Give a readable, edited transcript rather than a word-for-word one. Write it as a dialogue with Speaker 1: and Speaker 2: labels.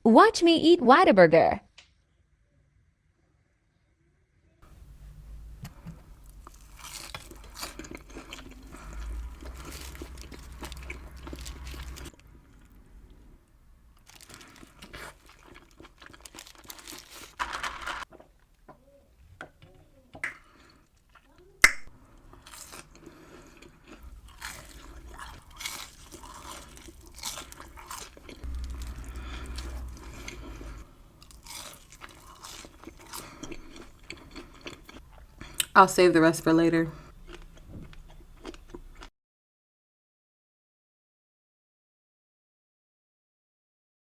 Speaker 1: Watch me eat Whataburger.
Speaker 2: I'll save the rest for later.